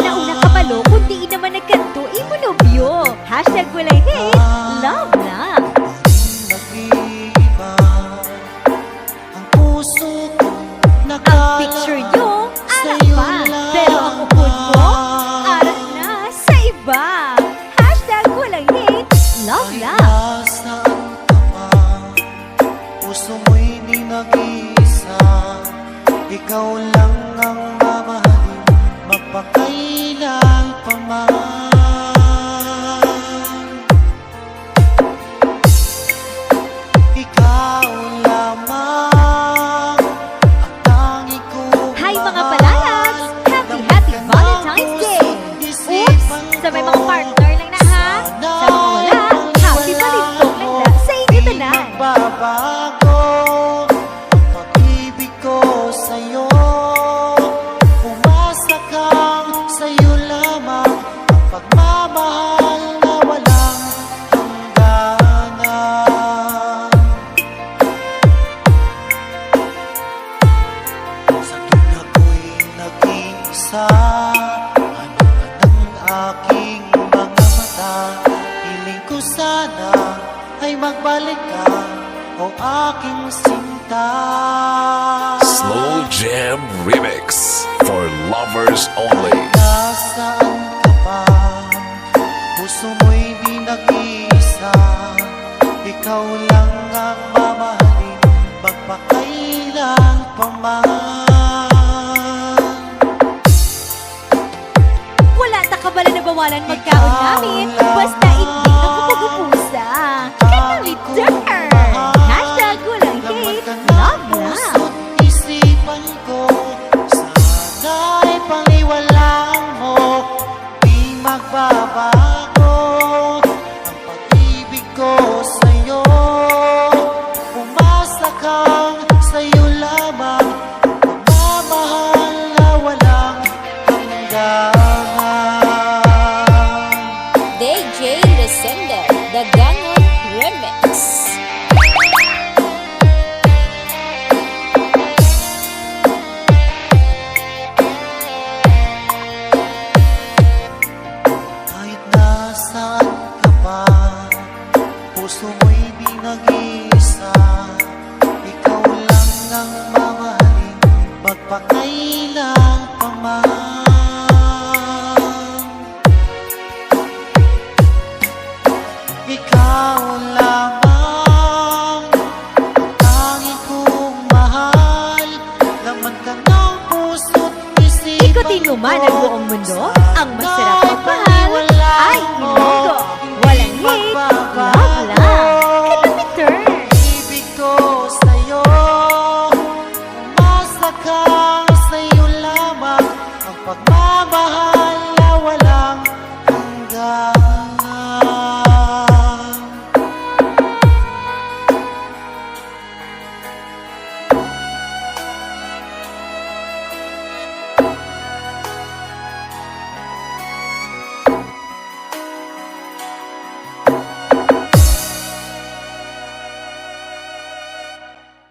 sana unang kabalo, kundi naman nagkanto, imunobyo. Hashtag walang hate, love na. Nag-iiba ang puso ko, Ang picture nyo, anak pa. Pero ang upod mo, arak na sa iba. Hashtag walang hate, love na. Saan ka pa? Puso mo'y di nag-iisa. Ikaw lang ang mamahalin, magpakailan pa man. Ikaw lamang ang tangi kong Hi mga palayags! Happy Valentine's Day! Oops! Sa may mga partner lang na ha! Sa mga wala, happy palintong lang na sa inyo tanan! Magbabago ang pag-ibig ko sa'yo. Umasa kang sa'yo lamang ang pagmamahal na walang hangganan. Sa tuwing ako'y nag-iisa, hanap ka ng aking mga mata. Hiling ko sana ay magbalik ka, o aking sinta. Slow Jam Remix for lovers only. Nasaan ka pa? Puso mo'y di nag-iisa. Ikaw lang ang mamahalin, magpakailan pa man. Wala ta kabala na bawalan magkaon namin, basta hindi ako pugupusa. Kanami dar! Hashtag walang hate, love na! Puso't isipan ko, sana'y paniwalaan mo, di magbabago ang pag-ibig ko sa'yo. Umasa kang sa'yo lamang, pagmamahal na walang hangganan. DJ Resende, The Gangon Remix. Kahit nasaan ka pa, puso mo'y di nag-iisa. Ikaw lang ang mamahalin, magpakailan pa man. Ikaw lamang ang tanging kong mahal, laman ka ng puso't isipan ko. Ikutin mo man ang buong mundo, ang masarap